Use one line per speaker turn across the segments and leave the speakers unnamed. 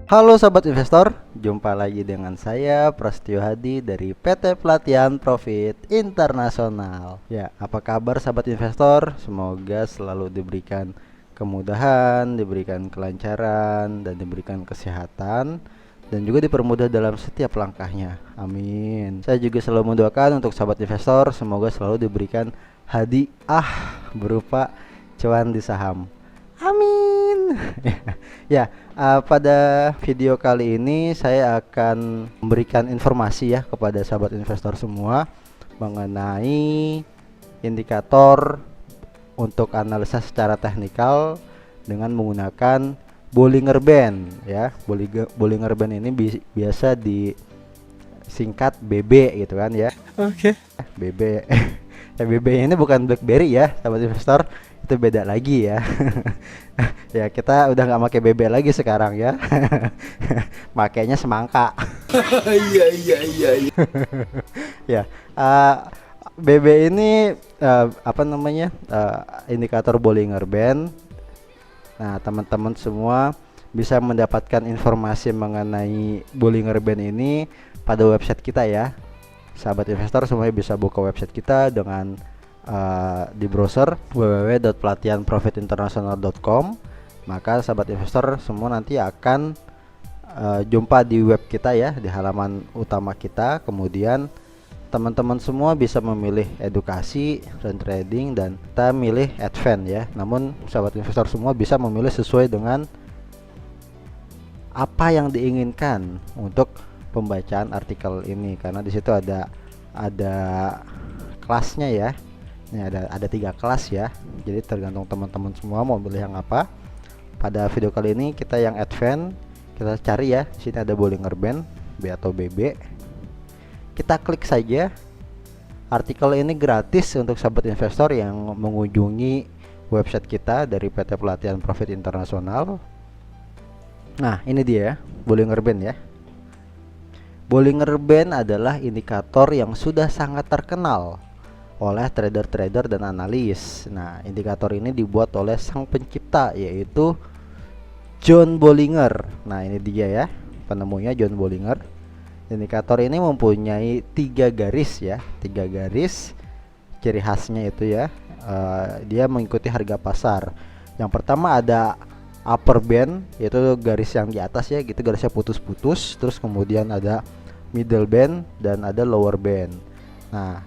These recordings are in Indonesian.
Halo sahabat investor, jumpa lagi dengan saya Prasetyo Hadi dari PT Pelatihan Profit Internasional. Ya, apa kabar sahabat investor? Semoga selalu diberikan kemudahan, diberikan kelancaran, dan diberikan kesehatan, dan juga dipermudah dalam setiap langkahnya. Amin. Saya juga selalu mendoakan untuk sahabat investor, semoga selalu diberikan hadiah berupa cuan di saham. Amin. Ya, pada video kali ini saya akan memberikan informasi ya kepada sahabat investor semua mengenai indikator untuk analisa secara teknikal dengan menggunakan Bollinger Band ya. Bollinger Band ini biasa disingkat BB gitu kan ya.
Oke.
BB. Ya, BB ini bukan BlackBerry ya, sahabat investor, itu beda lagi ya. Ya, kita udah nggak pakai BB lagi sekarang ya. Makainya semangka.
Iya.
Ya, BB ini apa namanya, indikator Bollinger Band. Nah, teman-teman semua bisa mendapatkan informasi mengenai Bollinger Band ini pada website kita ya. Sahabat investor semuanya bisa buka website kita dengan di browser www.pelatihanprofitinternational.com. Maka sahabat investor semua nanti akan jumpa di web kita ya, di halaman utama kita. Kemudian teman-teman semua bisa memilih edukasi dan trading, dan kita milih advance ya. Namun sahabat investor semua bisa memilih sesuai dengan apa yang diinginkan untuk pembacaan artikel ini, karena di situ ada kelasnya ya. Ini ada 3 kelas ya. Jadi tergantung teman-teman semua mau pilih yang apa. Pada video kali ini kita yang advance, kita cari ya. Di sini ada Bollinger Band B atau BB. Kita klik saja. Artikel ini gratis untuk sahabat investor yang mengunjungi website kita dari PT Pelatihan Profit Internasional. Nah, ini dia ya, Bollinger Band ya. Bollinger Band adalah indikator yang sudah sangat terkenal oleh trader-trader dan analis. Nah, indikator ini dibuat oleh sang pencipta, yaitu John Bollinger. Nah, ini dia ya, penemunya John Bollinger. Indikator ini mempunyai 3 garis ya, 3 garis. Ciri khasnya itu ya, dia mengikuti harga pasar. Yang pertama ada upper band, yaitu garis yang di atas ya, gitu, garisnya putus-putus. Terus kemudian ada middle band dan ada lower band. Nah,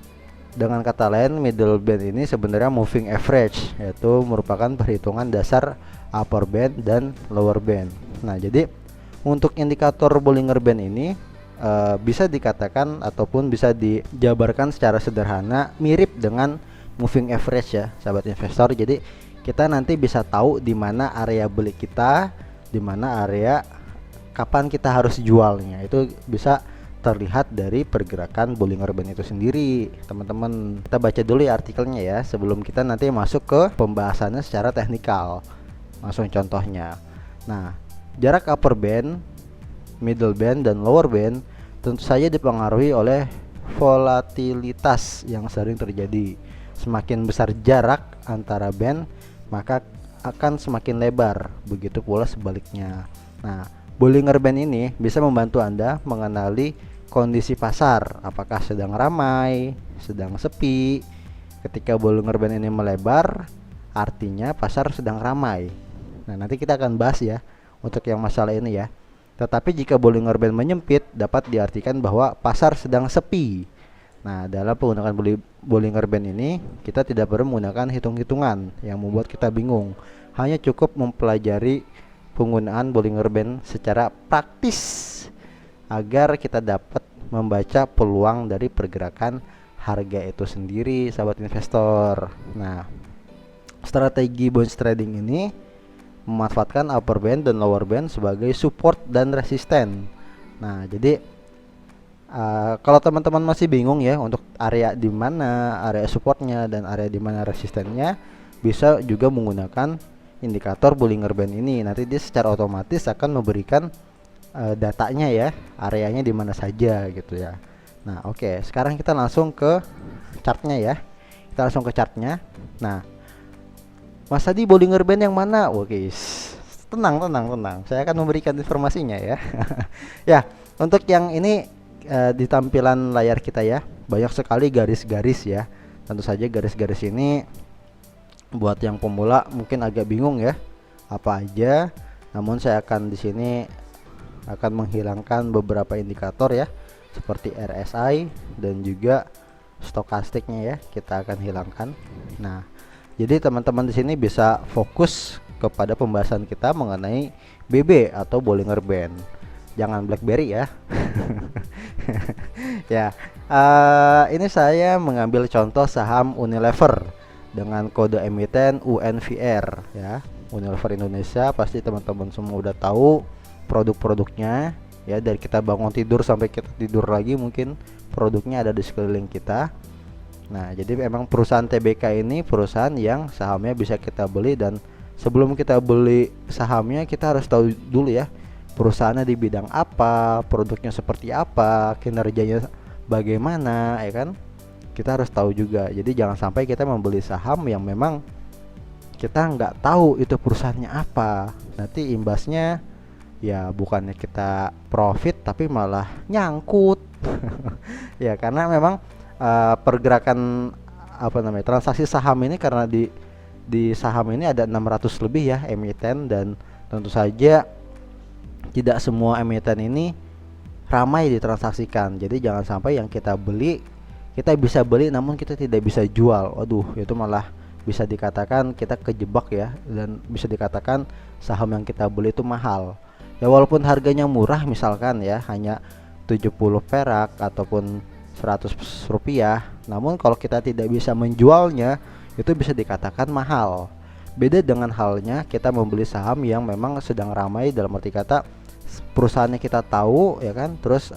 dengan kata lain, middle band ini sebenarnya moving average, yaitu merupakan perhitungan dasar upper band dan lower band. Nah, jadi untuk indikator Bollinger Band ini bisa dikatakan ataupun bisa dijabarkan secara sederhana mirip dengan moving average ya, sahabat investor. Jadi kita nanti bisa tahu di mana area beli kita, di mana area kapan kita harus jualnya. Itu bisa terlihat dari pergerakan Bollinger Band itu sendiri. Teman-teman, kita baca dulu ya artikelnya ya, sebelum kita nanti masuk ke pembahasannya secara teknikal. Langsung contohnya. Nah, jarak upper band, middle band, dan lower band tentu saja dipengaruhi oleh volatilitas yang sering terjadi. Semakin besar jarak antara band, maka akan semakin lebar. Begitu pula sebaliknya. Nah, Bollinger Band ini bisa membantu Anda mengenali kondisi pasar, apakah sedang ramai, sedang sepi. Ketika Bollinger Band ini melebar, artinya pasar sedang ramai. Nah, nanti kita akan bahas ya untuk yang masalah ini ya. Tetapi jika Bollinger Band menyempit, dapat diartikan bahwa pasar sedang sepi. Nah, dalam penggunaan Bollinger Band ini, kita tidak perlu menggunakan hitung-hitungan yang membuat kita bingung. Hanya cukup mempelajari penggunaan Bollinger Band secara praktis agar kita dapat membaca peluang dari pergerakan harga itu sendiri, sahabat investor. Nah, strategi bonds trading ini memanfaatkan upper band dan lower band sebagai support dan resisten. Nah, jadi kalau teman-teman masih bingung ya untuk area di mana area supportnya dan area di mana resistennya, bisa juga menggunakan indikator Bollinger Band ini. Nanti dia secara otomatis akan memberikan datanya ya, areanya di mana saja gitu ya. Nah, oke, sekarang kita langsung ke chartnya ya. Kita langsung ke chartnya. Nah, Mas Adi, Bollinger Band yang mana? Oke, tenang. Saya akan memberikan informasinya ya. Ya, untuk yang ini di tampilan layar kita ya, banyak sekali garis-garis ya. Tentu saja garis-garis ini buat yang pemula mungkin agak bingung ya, apa aja. Namun saya akan di sini akan menghilangkan beberapa indikator ya, seperti RSI dan juga stokastiknya ya, kita akan hilangkan. Nah, jadi teman-teman di sini bisa fokus kepada pembahasan kita mengenai BB atau Bollinger Band. Jangan BlackBerry ya. Ya, ini saya mengambil contoh saham Unilever dengan kode emiten UNVR ya. Unilever Indonesia, pasti teman-teman semua udah tahu produk-produknya ya, dari kita bangun tidur sampai kita tidur lagi mungkin produknya ada di sekeliling kita. Nah, jadi memang perusahaan TBK ini perusahaan yang sahamnya bisa kita beli, dan sebelum kita beli sahamnya kita harus tahu dulu ya, perusahaannya di bidang apa, produknya seperti apa, kinerjanya bagaimana ya kan. Kita harus tahu juga. Jadi jangan sampai kita membeli saham yang memang kita nggak tahu itu perusahaannya apa. Nanti imbasnya ya bukannya kita profit tapi malah nyangkut. Ya, karena memang pergerakan transaksi saham ini, karena di saham ini ada 600 lebih ya emiten, dan tentu saja tidak semua emiten ini ramai ditransaksikan. Jadi jangan sampai yang kita beli, kita bisa beli namun kita tidak bisa jual. Waduh, itu malah bisa dikatakan kita kejebak ya, dan bisa dikatakan saham yang kita beli itu mahal. Ya walaupun harganya murah misalkan ya, hanya 70 perak ataupun 100 rupiah, namun kalau kita tidak bisa menjualnya itu bisa dikatakan mahal. Beda dengan halnya kita membeli saham yang memang sedang ramai, dalam arti kata perusahaannya kita tahu ya kan, terus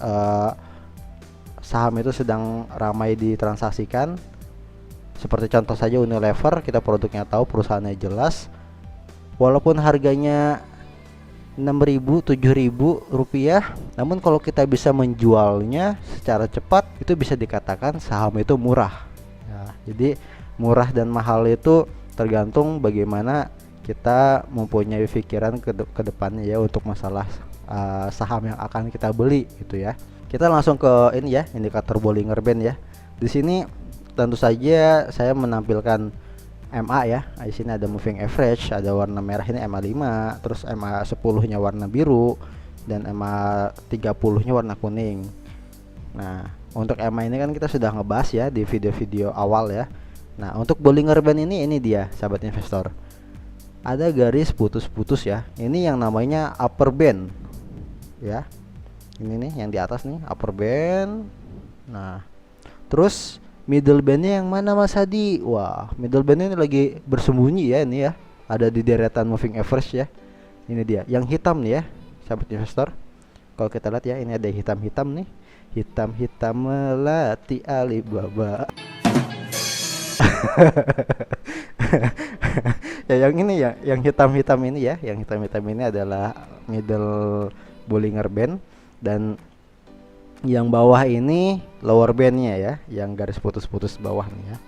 saham itu sedang ramai ditransaksikan. Seperti contoh saja Unilever, kita produknya tahu, perusahaannya jelas, walaupun harganya 6.000 7.000 rupiah, namun kalau kita bisa menjualnya secara cepat itu bisa dikatakan saham itu murah ya. Jadi murah dan mahal itu tergantung bagaimana kita mempunyai pikiran ke depannya ya, untuk masalah saham yang akan kita beli gitu ya. Kita langsung ke ini ya, indikator Bollinger Band ya. Di sini tentu saja saya menampilkan MA ya. Di sini ada moving average, ada warna merah ini MA5, terus MA 10-nya warna biru, dan MA 30-nya warna kuning. Nah, untuk MA ini kan kita sudah ngebahas ya di video-video awal ya. Nah, untuk Bollinger Band ini dia sahabat investor. Ada garis putus-putus ya. Ini yang namanya upper band. Ya. Ini nih yang di atas nih, upper band. Nah, terus middle bandnya yang mana Mas Hadi? Wah, middle band ini lagi bersembunyi ya ini ya. Ada di deretan moving average ya. Ini dia, yang hitam nih ya, sahabat investor. Kalau kita lihat ya, ini ada hitam-hitam nih. Hitam-hitam melati Alibaba. Ya yang ini ya, yang hitam-hitam ini ya, yang hitam-hitam ini adalah middle Bollinger Band, dan yang bawah ini lower bandnya ya, yang garis putus-putus bawah nih ya.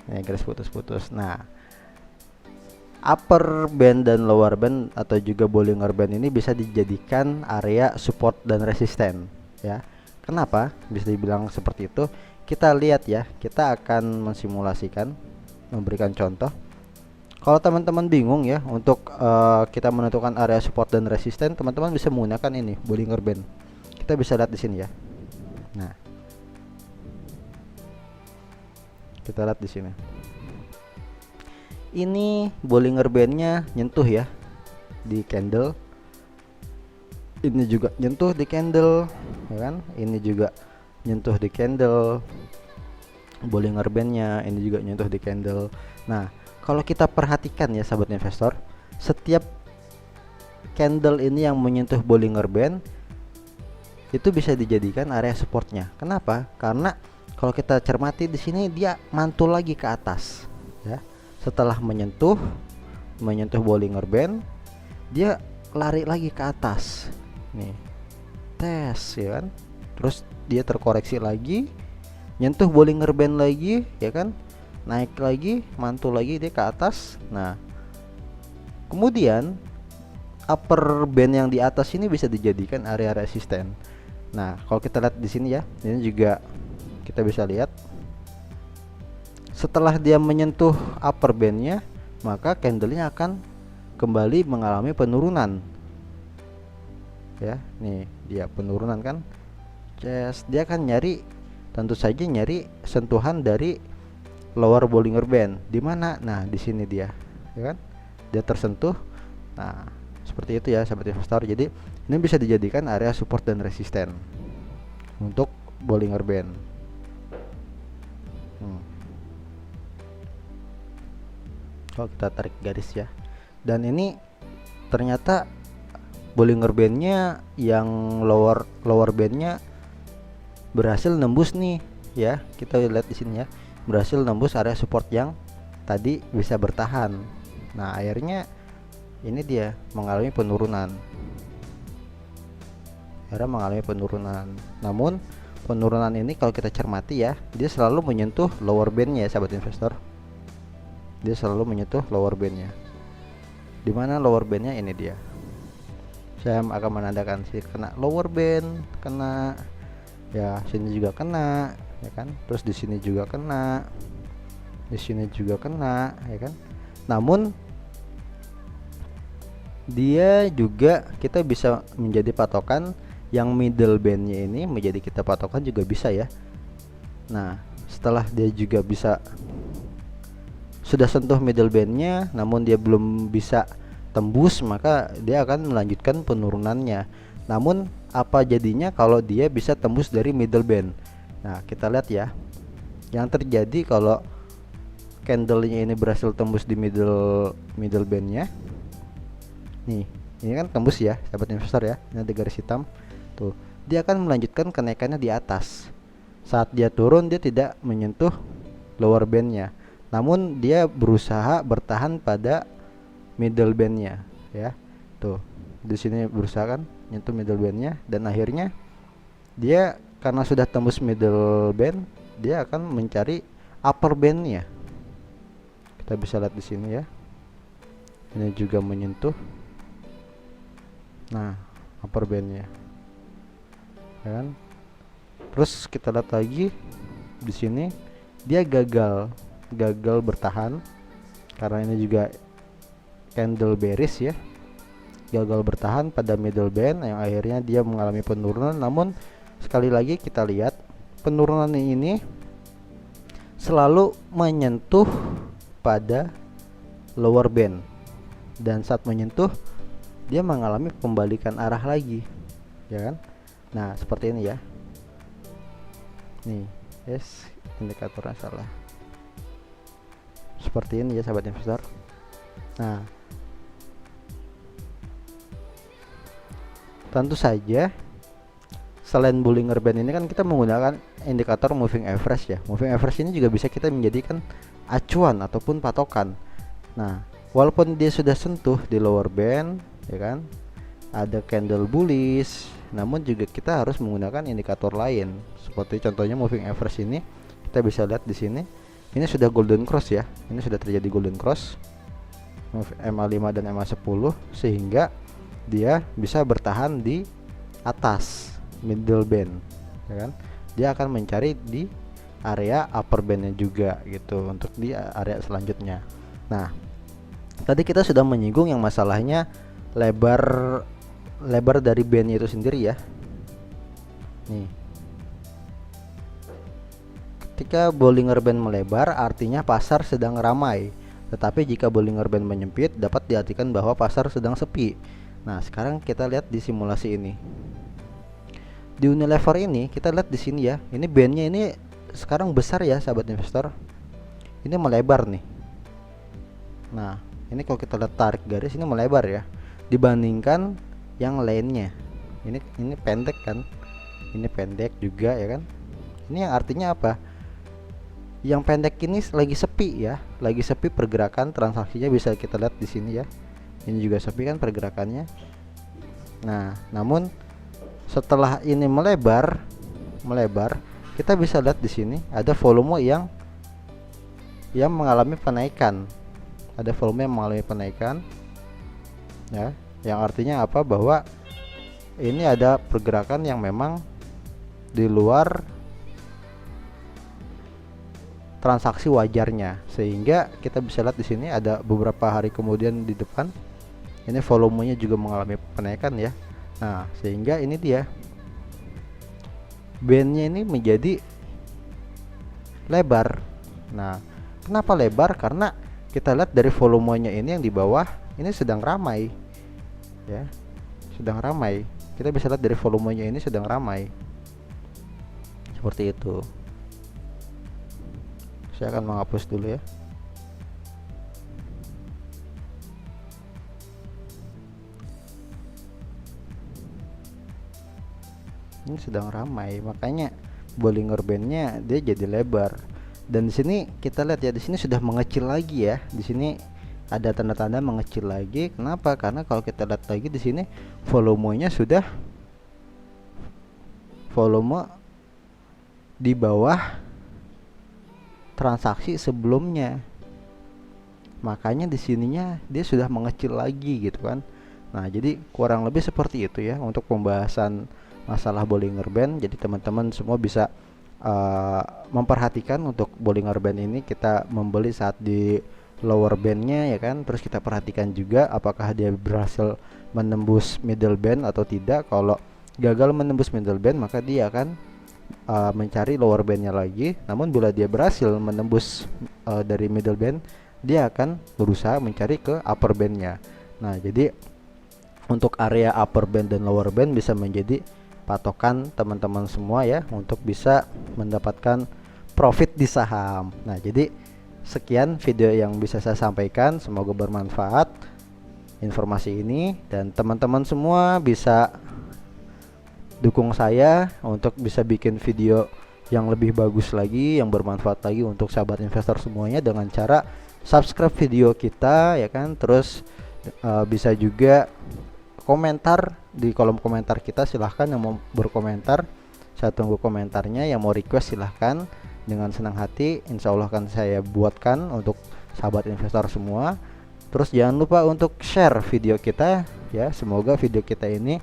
Ini garis putus-putus. Nah, upper band dan lower band atau juga Bollinger Band ini bisa dijadikan area support dan resisten ya. Kenapa bisa dibilang seperti itu? Kita lihat ya, kita akan mensimulasikan, memberikan contoh. Kalau teman-teman bingung ya untuk kita menentukan area support dan resisten, teman-teman bisa menggunakan ini Bollinger Band. Kita bisa lihat di sini ya. Nah, kita lihat di sini. Ini Bollinger Band-nya nyentuh ya di candle. Ini juga nyentuh di candle, ya kan? Ini juga nyentuh di candle. Bollinger Band-nya ini juga nyentuh di candle. Nah, kalau kita perhatikan ya sahabat investor, setiap candle ini yang menyentuh Bollinger Band itu bisa dijadikan area supportnya. Kenapa? Karena kalau kita cermati di sini dia mantul lagi ke atas ya. Setelah menyentuh Bollinger Band, dia lari lagi ke atas nih, tes ya kan. Terus dia terkoreksi lagi, nyentuh Bollinger Band lagi ya kan, naik lagi, mantul lagi dia ke atas. Nah, kemudian upper band yang di atas ini bisa dijadikan area resisten. Nah, kalau kita lihat di sini ya, ini juga kita bisa lihat setelah dia menyentuh upper bandnya, maka candlenya akan kembali mengalami penurunan. Ya, nih dia penurunan kan. Dia akan nyari, tentu saja nyari sentuhan dari lower Bollinger Band. Di mana? Nah, di sini dia, ya kan? Dia tersentuh. Nah, seperti itu ya sahabat investor. Jadi ini bisa dijadikan area support dan resisten untuk Bollinger Band. Kalau kita tarik garis ya, dan ini ternyata Bollinger Bandnya yang lower bandnya berhasil nembus nih ya. Kita lihat di sini ya, berhasil nembus area support yang tadi bisa bertahan. Nah, akhirnya ini dia mengalami penurunan. Namun penurunan ini kalau kita cermati ya, dia selalu menyentuh lower bandnya ya sahabat investor. Dia selalu menyentuh lower bandnya. Dimana lower bandnya? Ini dia. Saya akan menandakan sih, kena lower band, kena ya, sini juga kena ya kan, terus di sini juga kena, di sini juga kena ya kan. Namun dia juga kita bisa menjadi patokan, yang middle bandnya ini menjadi kita patokan juga bisa ya. Nah, setelah dia juga bisa sudah sentuh middle bandnya, namun dia belum bisa tembus, maka dia akan melanjutkan penurunannya. Namun apa jadinya kalau dia bisa tembus dari middle band? Nah, kita lihat ya, yang terjadi kalau candlenya ini berhasil tembus di middle bandnya. Nih, ini kan tembus ya sahabat investor ya, ini ada garis hitam tuh. Dia akan melanjutkan kenaikannya di atas. Saat dia turun, dia tidak menyentuh lower bandnya, namun dia berusaha bertahan pada middle bandnya ya. Tuh, di sini berusaha kan nyentuh middle bandnya, dan akhirnya dia karena sudah tembus middle band, dia akan mencari upper bandnya. Kita bisa lihat di sini ya, ini juga menyentuh. Nah, upper bandnya ya kan. Terus kita lihat lagi di sini, dia gagal bertahan karena ini juga candle bearish ya, gagal bertahan pada middle band, yang akhirnya dia mengalami penurunan. Namun sekali lagi kita lihat, penurunan ini selalu menyentuh pada lower band, dan saat menyentuh dia mengalami pembalikan arah lagi ya kan. Nah, seperti ini ya. Nih, yes, indikatornya salah. Seperti ini ya sahabat investor. Nah, tentu saja selain Bollinger Band ini kan kita menggunakan indikator moving average ya. Moving average ini juga bisa kita menjadikan acuan ataupun patokan. Nah, walaupun dia sudah sentuh di lower band ya kan, ada candle bullish, namun juga kita harus menggunakan indikator lain. Seperti contohnya moving average ini, kita bisa lihat di sini. Ini sudah golden cross ya. Ini sudah terjadi golden cross MA5 dan MA10, sehingga dia bisa bertahan di atas middle band ya kan. Dia akan mencari di area upper bandnya juga gitu untuk di area selanjutnya. Nah, tadi kita sudah menyinggung yang masalahnya lebar dari bandnya itu sendiri ya. Nih, ketika Bollinger Band melebar artinya pasar sedang ramai, tetapi jika Bollinger Band menyempit dapat diartikan bahwa pasar sedang sepi. Nah, sekarang kita lihat di simulasi ini. Di Unilever ini kita lihat di sini ya, ini bandnya ini sekarang besar ya sahabat investor. Ini melebar nih. Nah, ini kalau kita lihat tarik garis, ini melebar ya dibandingkan yang lainnya. Ini pendek kan, ini pendek juga ya kan. Ini yang artinya apa? Yang pendek ini lagi sepi ya, lagi sepi pergerakan transaksinya, bisa kita lihat di sini ya. Ini juga sepi kan pergerakannya. Nah, namun setelah ini melebar, kita bisa lihat di sini ada volume yang mengalami penaikan. Ada volume yang mengalami penaikan ya. Yang artinya apa? Bahwa ini ada pergerakan yang memang di luar transaksi wajarnya, sehingga kita bisa lihat di sini ada beberapa hari kemudian di depan ini volumenya juga mengalami penaikan ya. Nah, sehingga ini dia bandnya ini menjadi lebar. Nah, kenapa lebar? Karena kita lihat dari volumenya ini yang di bawah ini sedang ramai ya, sedang ramai. Kita bisa lihat dari volumenya ini sedang ramai seperti itu. Saya akan menghapus dulu ya. Ini sedang ramai, makanya Bollinger Bandnya dia jadi lebar. Dan di sini kita lihat ya, di sini sudah mengecil lagi ya. Di sini ada tanda-tanda mengecil lagi. Kenapa? Karena kalau kita lihat lagi di sini volumenya sudah volume di bawah transaksi sebelumnya. Makanya di sininya dia sudah mengecil lagi gitu kan. Nah, jadi kurang lebih seperti itu ya untuk pembahasan masalah Bollinger Band. Jadi teman-teman semua bisa memperhatikan untuk Bollinger Band ini kita membeli saat di lower bandnya ya kan. Terus kita perhatikan juga apakah dia berhasil menembus middle band atau tidak. Kalau gagal menembus middle band maka dia akan mencari lower bandnya lagi. Namun bila dia berhasil menembus dari middle band, dia akan berusaha mencari ke upper bandnya. Nah, jadi untuk area upper band dan lower band bisa menjadi patokan teman-teman semua ya untuk bisa mendapatkan profit di saham. Nah, jadi sekian video yang bisa saya sampaikan, semoga bermanfaat informasi ini, dan teman-teman semua bisa dukung saya untuk bisa bikin video yang lebih bagus lagi, yang bermanfaat lagi untuk sahabat investor semuanya dengan cara subscribe video kita ya kan. Terus bisa juga komentar di kolom komentar kita, silahkan yang mau berkomentar, saya tunggu komentarnya. Yang mau request silahkan, dengan senang hati insya Allah akan saya buatkan untuk sahabat investor semua. Terus jangan lupa untuk share video kita ya, semoga video kita ini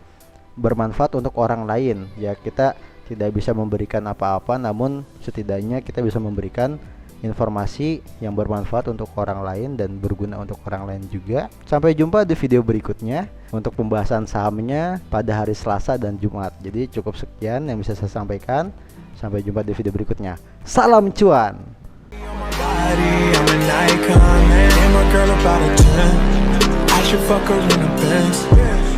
bermanfaat untuk orang lain ya. Kita tidak bisa memberikan apa-apa, namun setidaknya kita bisa memberikan informasi yang bermanfaat untuk orang lain dan berguna untuk orang lain juga. Sampai jumpa di video berikutnya untuk pembahasan sahamnya pada hari Selasa dan Jumat. Jadi cukup sekian yang bisa saya sampaikan. Sampai jumpa di video berikutnya. Salam cuan.
I'm an icon, man. And my girl about a 10. I should fuck her in a Benz.